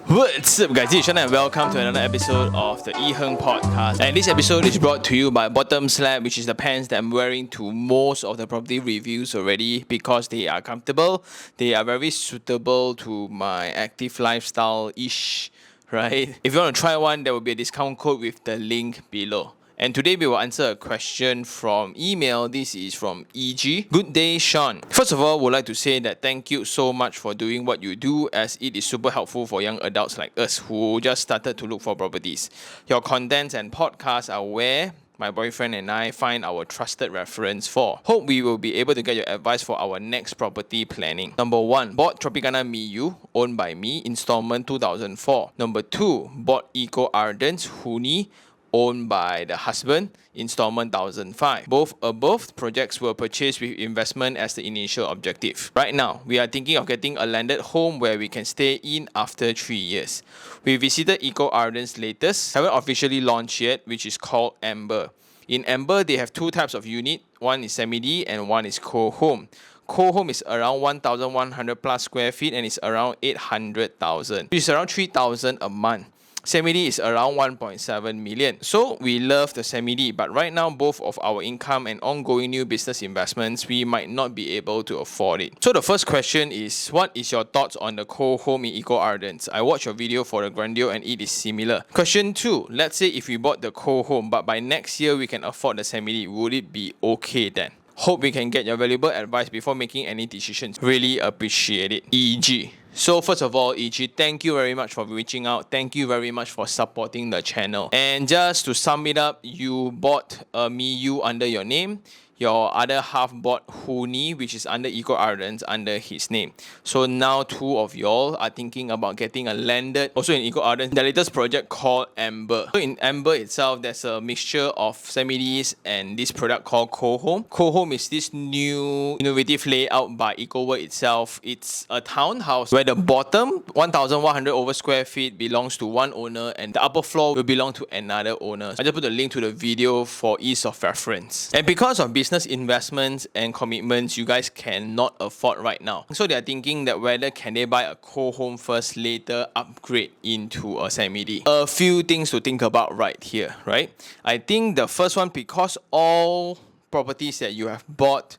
What's up guys, this is Sean and welcome to another episode of the iherng podcast. And this episode is brought to you by Bottom Slab, which is the pants that I'm wearing to most of the property reviews already because they are comfortable. They are very suitable to my active lifestyle-ish, right? If you want to try one, there will be a discount code with the link below. And today we will answer a question from email. This is from EG. Good day, Sean. First of all, would like to say that thank you so much for doing what you do, as it is super helpful for young adults like us who just started to look for properties. Your contents and podcasts are where my boyfriend and I find our trusted reference for. Hope we will be able to get your advice for our next property planning. Number 1, bought Tropicana Miyu, owned by me, installment 2004. Number 2, bought Eco Ardens, Huni, owned by the husband, installment 1005. Both above projects were purchased with investment as the initial objective. Right now, we are thinking of getting a landed home where we can stay in after 3 years. We visited Eco Arden's latest, haven't officially launched yet, which is called Amber. In Amber, they have two types of unit. One is semi-D and one is co-home. Co-home is around 1,100 plus square feet and it's around 800,000, which is around 3,000 a month. Semi-D is around 1.7 million. So we love the semi-D, but right now both of our income and ongoing new business investments, we might not be able to afford it. So the first question is, what is your thoughts on the co-home in Eco Ardens? I watched your video for the Grandeur and it is similar. Question 2, let's say if we bought the co-home, but by next year we can afford the semi-D, would it be okay then? Hope we can get your valuable advice before making any decisions. Really appreciate it. EG. So first of all, EG, thank you very much for reaching out. Thank you very much for supporting the channel. And just to sum it up, you bought a Miyu under your name. Your other half bought Huni, which is under Eco Ardens, under his name. So now two of y'all are thinking about getting a landed, also in Eco Ardens, the latest project called Amber. So in Amber itself, there's a mixture of semi-Ds and this product called Co-Home. Co-Home is this new innovative layout by EcoWorld itself. It's a townhouse where the bottom 1,100 over square feet belongs to one owner and the upper floor will belong to another owner. I just put the link to the video for ease of reference. And because of business investments and commitments you guys cannot afford right now, so they are thinking that whether can they buy a co-home first, later upgrade into a semi-D. A few things to think about right here, right? I think the first one, because all properties that you have bought,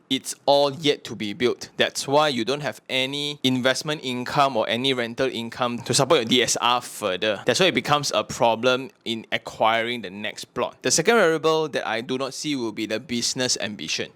it's all yet to be built. That's why you don't have any investment income or any rental income to support your DSR further. That's why it becomes a problem in acquiring the next plot. The second variable that I do not see will be the business ambition.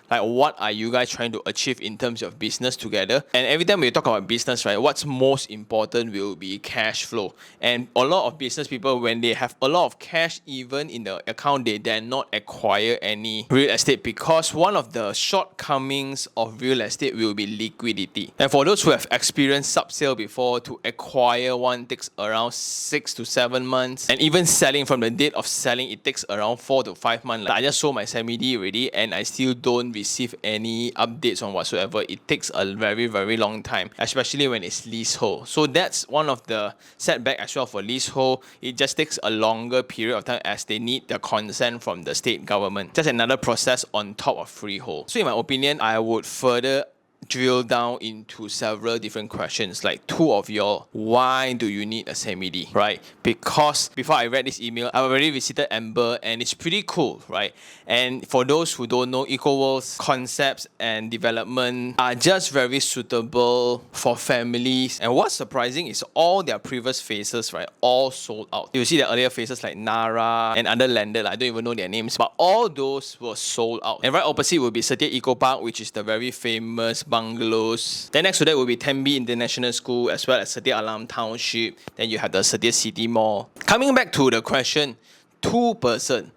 Like, what are you guys trying to achieve in terms of business together? And every time we talk about business, right, what's most important will be cash flow. And a lot of business people, when they have a lot of cash even in the account, they dare not acquire any real estate because one of the shortcomings of real estate will be liquidity. And for those who have experienced sub-sale before, to acquire one takes around 6 to 7 months. And even selling, from the date of selling, it takes around 4 to 5 months. Like, I just sold my semi-D already and I still don't receive any updates on whatsoever. It takes a very, very long time, especially when it's leasehold. So that's one of the setback as well for leasehold. It just takes a longer period of time as they need the consent from the state government. Just another process on top of freehold. So in my opinion, I would further drill down into several different questions, like two of y'all, why do you need a semi-D, right? Because before I read this email, I already visited Amber and it's pretty cool, right? And for those who don't know, EcoWorld's concepts and development are just very suitable for families. And what's surprising is all their previous phases, right, all sold out. You see the earlier phases like Nara and other landed, I don't even know their names, but all those were sold out. And right opposite will be Setia Eco Park, which is the very famous bungalows. Then next to that will be Tembe International School as well as Setia Alam Township. Then you have the Setia City Mall. Coming back to the question, two-person,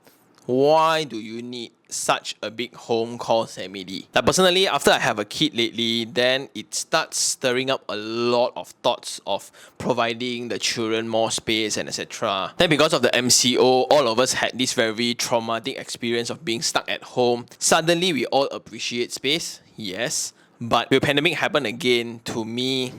why do you need such a big home called semi-D? Like personally, after I have a kid lately, then it starts stirring up a lot of thoughts of providing the children more space and etc. Then because of the MCO, all of us had this very traumatic experience of being stuck at home. Suddenly we all appreciate space, yes, but when the pandemic happened again, to me,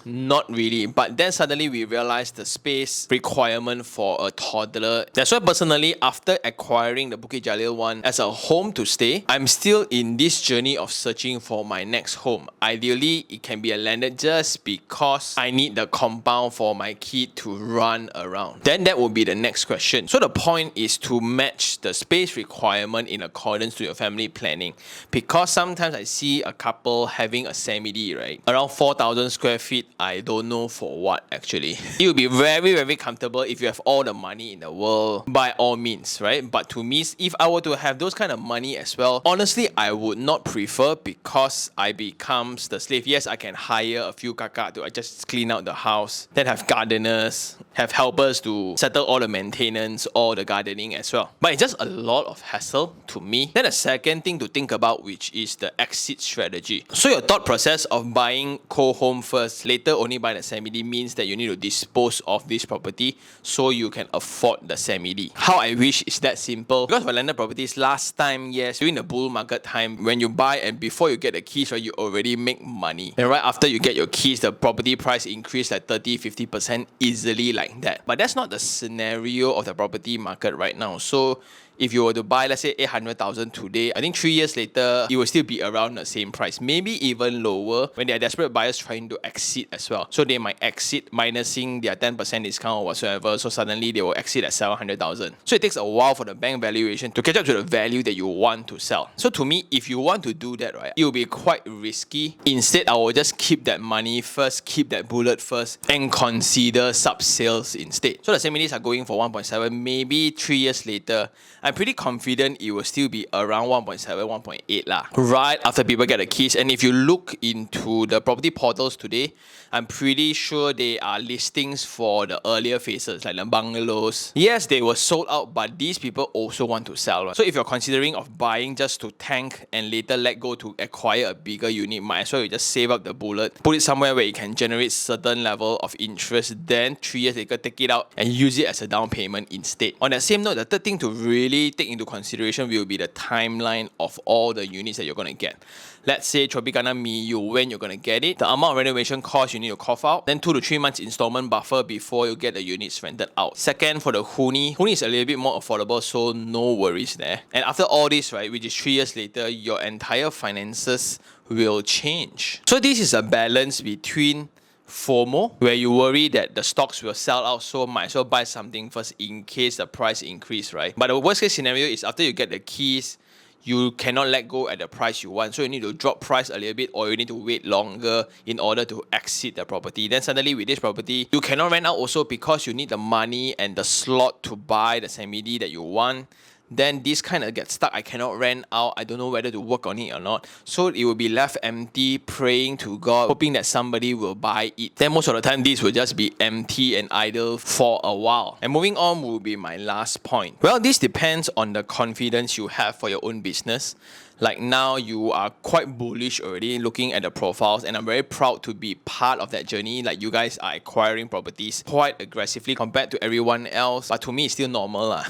Not really. But then suddenly we realized the space requirement for a toddler. That's why personally, after acquiring the Bukit Jalil one as a home to stay, I'm still in this journey of searching for my next home. Ideally, it can be a landed just because I need the compound for my kid to run around. Then that will be the next question. So the point is to match the space requirement in accordance to your family planning. Because sometimes I see a couple having a semi-D, right? Around 4,000 square feet, I don't know for what actually. It will be very, very comfortable if you have all the money in the world, by all means, right? But to me, if I were to have those kind of money as well, honestly, I would not prefer because I becomes the slave. Yes, I can hire a few kakak to just clean out the house, then have gardeners, have helpers to settle all the maintenance, all the gardening as well. But it's just a lot of hassle to me. Then the second thing to think about, which is the exit strategy. So your thought process of buying co-home first, later only buy the semi-D means that you need to dispose of this property so you can afford the semi-D. How I wish is that simple. Because for landed properties, last time, yes, during the bull market time, when you buy and before you get the keys, right, you already make money. And right after you get your keys, the property price increase like 30-50% easily like that. But that's not the scenario of the property market right now. So if you were to buy, let's say 800,000 today, I think 3 years later, it will still be around the same price, maybe even lower when there are desperate buyers trying to exit as well. So they might exit minusing their 10% discount or whatsoever. So suddenly they will exit at 700,000. So it takes a while for the bank valuation to catch up to the value that you want to sell. So to me, if you want to do that, right, it will be quite risky. Instead, I will just keep that money first, keep that bullet first, and consider sub-sales instead. So the semi-Ds are going for 1.7, maybe 3 years later, I'm pretty confident it will still be around 1.7, 1.8 lah, right after people get the keys. And if you look into the property portals today, I'm pretty sure they are listings for the earlier phases, like the bungalows. Yes, they were sold out, but these people also want to sell, right? So if you're considering of buying just to tank and later let go to acquire a bigger unit, might as well you just save up the bullet, put it somewhere where it can generate certain level of interest, then 3 years later take it out and use it as a down payment instead. On that same note, the third thing to really take into consideration will be the timeline of all the units that you're going to get. Let's say Tropicana Miyu, when you're going to get it, the amount of renovation cost you need to cough out, then 2 to 3 months installment buffer before you get the units rented out. Second, for the Huni is a little bit more affordable, so no worries there. And after all this, right, which is 3 years later, your entire finances will change. So this is a balance between FOMO, where you worry that the stocks will sell out, so might as well buy something first in case the price increase, right? But the worst case scenario is after you get the keys, you cannot let go at the price you want. So you need to drop price a little bit, or you need to wait longer in order to exit the property. Then suddenly with this property, you cannot rent out also because you need the money and the slot to buy the semi-D that you want. Then this kind of gets stuck. I cannot rent out. I don't know whether to work on it or not. So it will be left empty, praying to God, hoping that somebody will buy it. Then most of the time, this will just be empty and idle for a while. And moving on will be my last point. Well, this depends on the confidence you have for your own business. Like now, you are quite bullish already looking at the profiles, and I'm very proud to be part of that journey. Like you guys are acquiring properties quite aggressively compared to everyone else, but to me, it's still normal lah.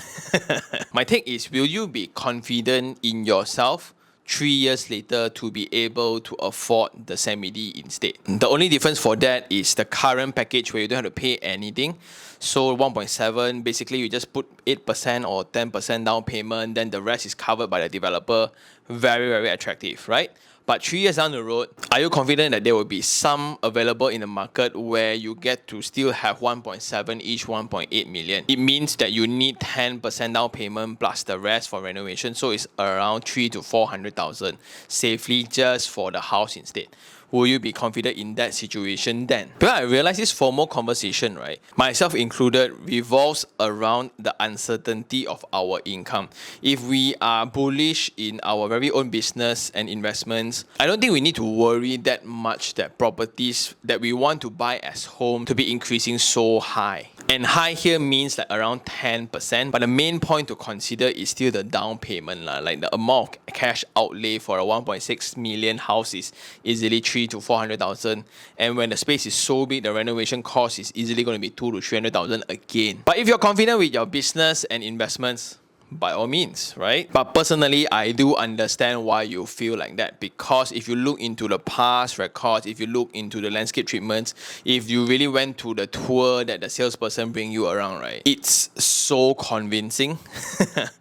My take is, will you be confident in yourself 3 years later to be able to afford the semi-D instead? The only difference for that is the current package where you don't have to pay anything. So 1.7, basically you just put 8% or 10% down payment, then the rest is covered by the developer. Very, very attractive, right? But 3 years down the road, are you confident that there will be some available in the market where you get to still have 1.7 each, 1.8 million? It means that you need 10% down payment plus the rest for renovation. So it's around 3 to 400,000 safely just for the house instead. Will you be confident in that situation then? Because I realize this formal conversation, right, myself included, revolves around the uncertainty of our income. If we are bullish in our very own business and investments, I don't think we need to worry that much that properties that we want to buy as home to be increasing so high. And high here means like around 10%. But the main point to consider is still the down payment. Like the amount of cash outlay for a 1.6 million house is easily 3 to 400,000. And when the space is so big, the renovation cost is easily going to be 2 to 300,000 again. But if you're confident with your business and investments, by all means, right? But personally, I do understand why you feel like that, because if you look into the past records, if you look into the landscape treatments, if you really went to the tour that the salesperson bring you around, right, it's so convincing.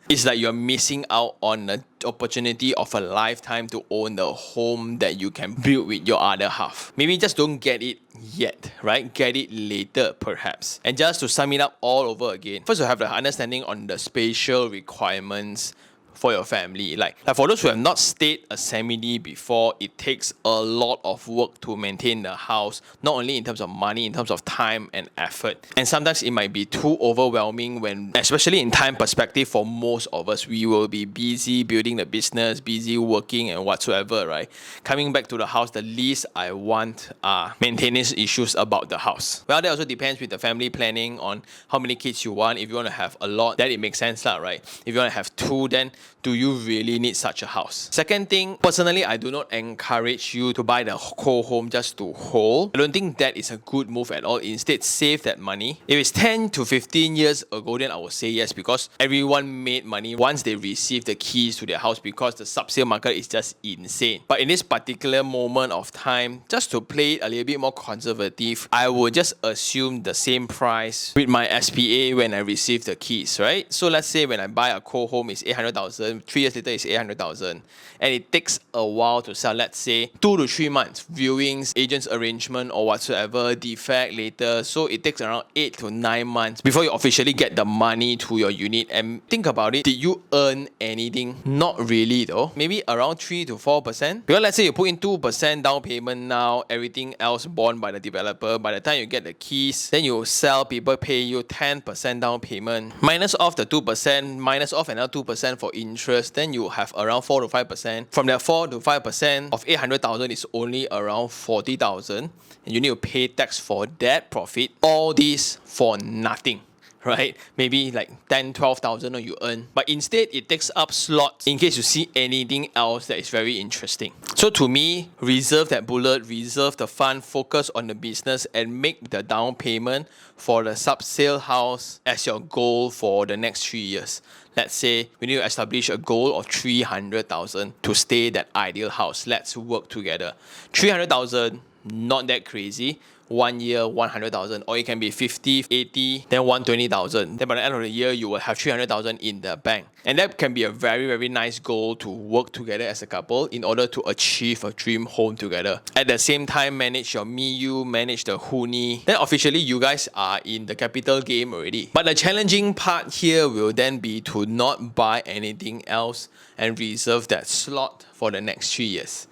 It's like you're missing out on the opportunity of a lifetime to own the home that you can build with your other half. Maybe just don't get it yet, right? Get it later, perhaps. And just to sum it up all over again, first you have the understanding on the spatial requirements for your family. Like for those who have not stayed a semi-D before, it takes a lot of work to maintain the house, not only in terms of money, in terms of time and effort. And sometimes it might be too overwhelming when, especially in time perspective, for most of us, we will be busy building the business, busy working and whatsoever, right? Coming back to the house, the least I want are maintenance issues about the house. Well, that also depends with the family planning on how many kids you want. If you want to have a lot, then it makes sense, right? If you want to have two, then do you really need such a house? Second thing, personally, I do not encourage you to buy the whole home just to hold. I don't think that is a good move at all. Instead, save that money. If it's 10 to 15 years ago, then I would say yes, because everyone made money once they received the keys to their house, because the subsale market is just insane. But in this particular moment of time, just to play it a little bit more conservative, I would just assume the same price with my SPA when I receive the keys, right? So let's say when I buy a whole home, it's 800,000. 3 years later is 800,000, and it takes a while to sell. Let's say 2 to 3 months, viewings, agents arrangement or whatsoever, defect later, so it takes around 8 to 9 months before you officially get the money to your unit. And think about it, did you earn anything? Not really though. Maybe around 3 to 4%, because let's say you put in 2% down payment now, everything else borne by the developer. By the time you get the keys, then you sell, people pay you 10% down payment, minus off the 2%, minus off another 2% for interest, then you have around 4 to 5%. From that 4 to 5% of 800,000 is only around 40,000, and you need to pay tax for that profit. All this for nothing, right? Maybe like 10, 12,000 or you earn. But instead, it takes up slots in case you see anything else that is very interesting. So to me, reserve that bullet, reserve the fund, focus on the business, and make the down payment for the sub-sale house as your goal for the next 3 years. Let's say we need to establish a goal of 300,000 to stay that ideal house. Let's work together. 300,000, not that crazy. 1 year, 100,000, or it can be 50, 80, then 120,000. Then by the end of the year, you will have 300,000 in the bank. And that can be a very, very nice goal to work together as a couple in order to achieve a dream home together. At the same time, manage your MIU, manage the Huni. Then officially, you guys are in the capital game already. But the challenging part here will then be to not buy anything else and reserve that slot for the next 3 years.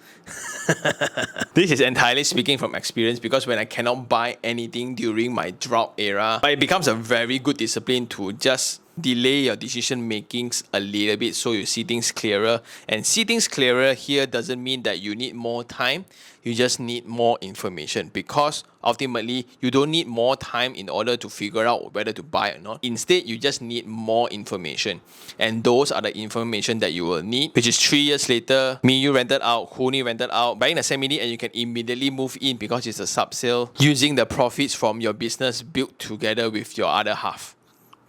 This is entirely speaking from experience, because when I cannot buy anything during my drought era, but it becomes a very good discipline to just delay your decision makings a little bit so you see things clearer. And see things clearer here doesn't mean that you need more time. You just need more information, because ultimately you don't need more time in order to figure out whether to buy or not. Instead, you just need more information, and those are the information that you will need, which is 3 years later, MIU rented out, Huni rented out, buying a semi-D, and you can immediately move in because it's a sub-sale, using the profits from your business built together with your other half.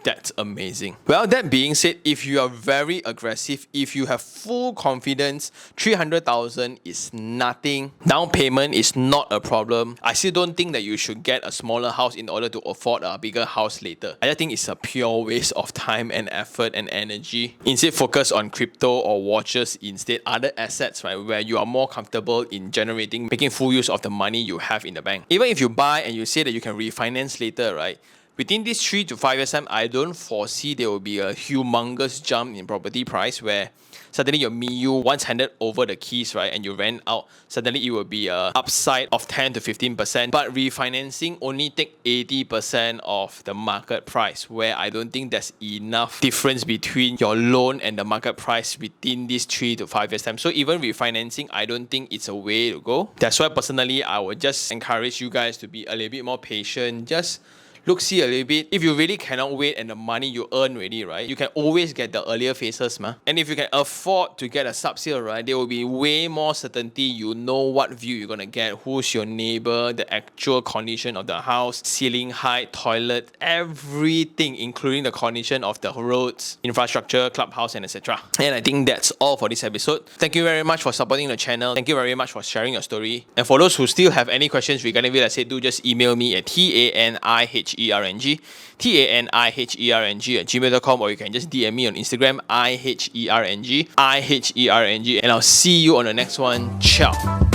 That's amazing. Well, that being said, if you are very aggressive, if you have full confidence, 300,000 is nothing. Down payment is not a problem. I still don't think that you should get a smaller house in order to afford a bigger house later. I just think it's a pure waste of time and effort and energy. Instead, focus on crypto or watches instead, other assets, right, where you are more comfortable in making full use of the money you have in the bank. Even if you buy and you say that you can refinance later, right, within these 3 to 5 years time, I don't foresee there will be a humongous jump in property price where suddenly your MIU, once handed over the keys, right, and you rent out, suddenly it will be a upside of 10 to 15%. But refinancing only take 80% of the market price, where I don't think there's enough difference between your loan and the market price within these 3 to 5 years time. So even refinancing, I don't think it's a way to go. That's why personally, I would just encourage you guys to be a little bit more patient. Just look-see a little bit. If you really cannot wait and the money you earn already, right, you can always get the earlier phases, ma. And if you can afford to get a sub-sale, right, there will be way more certainty. You know what view you're gonna get, who's your neighbor, the actual condition of the house, ceiling height, toilet, everything, including the condition of the roads, infrastructure, clubhouse, and etc. And I think that's all for this episode. Thank you very much for supporting the channel. Thank you very much for sharing your story. And for those who still have any questions regarding real estate, do just email me at taniherng @gmail.com, or you can just DM me on Instagram iherng, and I'll see you on the next one. Ciao.